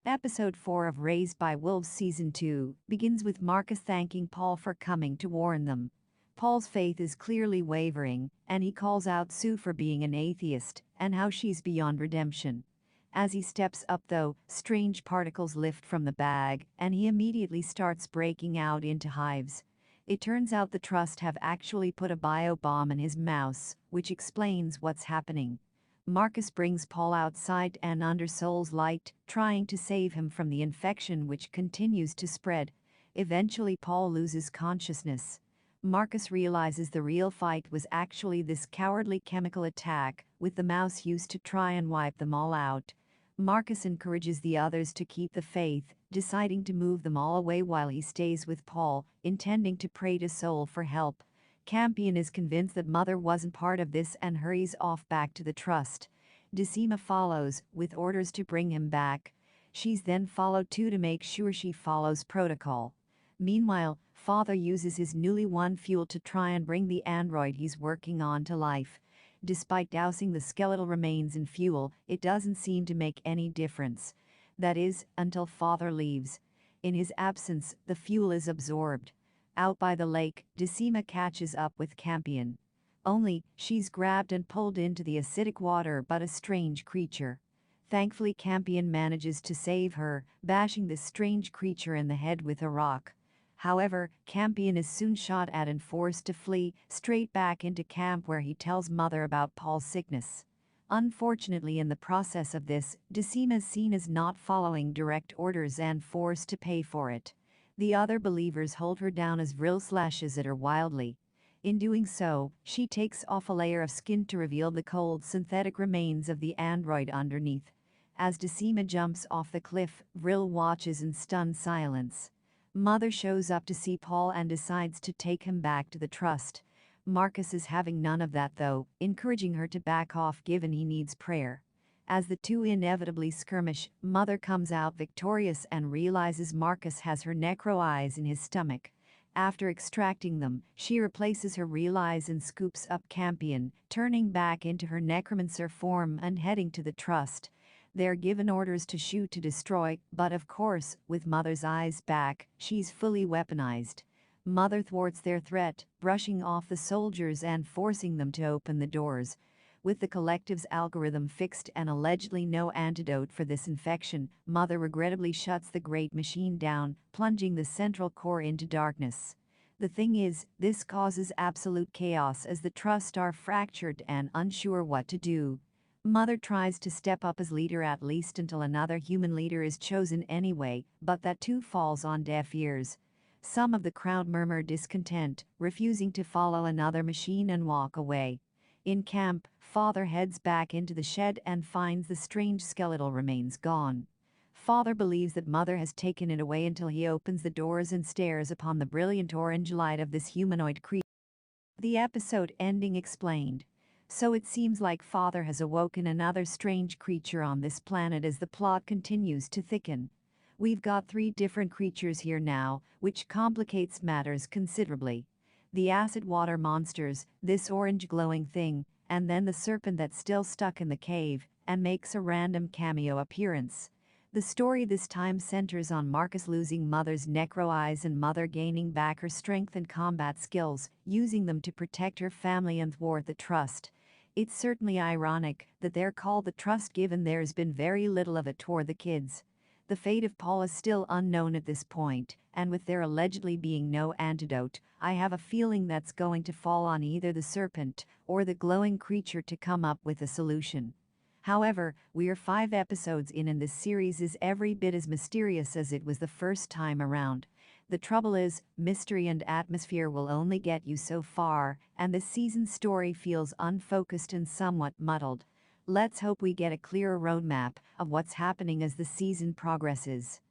Episode 4 of Raised by Wolves Season 2 begins with Marcus thanking Paul for coming to warn them. Paul's faith is clearly wavering, and he calls out Sue for being an atheist and how she's beyond redemption. As he steps up, though, strange particles lift from the bag, and he immediately starts breaking out into hives. It turns out the Trust have actually put a bio-bomb in his mouse, which explains what's happening. Marcus brings Paul outside and under Soul's light, trying to save him from the infection which continues to spread. Eventually Paul loses consciousness. Marcus realizes the real fight was actually this cowardly chemical attack, with the mouse used to try and wipe them all out. Marcus encourages the others to keep the faith, deciding to move them all away while he stays with Paul, intending to pray to Soul for help. Campion is convinced that Mother wasn't part of this and hurries off back to the Trust. Decima follows, with orders to bring him back. She's then followed too to make sure she follows protocol. Meanwhile, Father uses his newly won fuel to try and bring the android he's working on to life. Despite dousing the skeletal remains in fuel, it doesn't seem to make any difference. That is, until Father leaves. In his absence, the fuel is absorbed. Out by the lake, Decima catches up with Campion. Only, she's grabbed and pulled into the acidic water by a strange creature. Thankfully Campion manages to save her, bashing this strange creature in the head with a rock. However, Campion is soon shot at and forced to flee, straight back into camp where he tells Mother about Paul's sickness. Unfortunately, in the process of this, Decima is seen as not following direct orders and forced to pay for it. The other believers hold her down as Vril slashes at her wildly. In doing so, she takes off a layer of skin to reveal the cold synthetic remains of the android underneath. As Decima jumps off the cliff, Vril watches in stunned silence. Mother shows up to see Paul and decides to take him back to the Trust. Marcus is having none of that though, encouraging her to back off given he needs prayer. As the two inevitably skirmish, Mother comes out victorious and realizes Marcus has her necro eyes in his stomach. After extracting them, she replaces her real eyes and scoops up Campion, turning back into her necromancer form and heading to the Trust. They're given orders to shoot to destroy, but of course, with Mother's eyes back, she's fully weaponized. Mother thwarts their threat, brushing off the soldiers and forcing them to open the doors. With the collective's algorithm fixed and allegedly no antidote for this infection, Mother regrettably shuts the great machine down, plunging the central core into darkness. The thing is, this causes absolute chaos as the Trust are fractured and unsure what to do. Mother tries to step up as leader at least until another human leader is chosen anyway, but that too falls on deaf ears. Some of the crowd murmur discontent, refusing to follow another machine and walk away. In camp, Father heads back into the shed and finds the strange skeletal remains gone. Father believes that Mother has taken it away until he opens the doors and stares upon the brilliant orange light of this humanoid creature. The episode ending explained. So it seems like Father has awoken another strange creature on this planet as the plot continues to thicken. We've got 3 different creatures here now, which complicates matters considerably. The acid water monsters, this orange glowing thing, and then the serpent that's still stuck in the cave and makes a random cameo appearance. The story this time centers on Marcus losing Mother's necro eyes and Mother gaining back her strength and combat skills, using them to protect her family and thwart the Trust. It's certainly ironic that they're called the Trust given there's been very little of it toward the kids. The fate of Paul is still unknown at this point, and with there allegedly being no antidote, I have a feeling that's going to fall on either the serpent or the glowing creature to come up with a solution. However, we're 5 episodes in and this series is every bit as mysterious as it was the first time around. The trouble is, mystery and atmosphere will only get you so far, and this season's story feels unfocused and somewhat muddled. Let's hope we get a clearer roadmap of what's happening as the season progresses.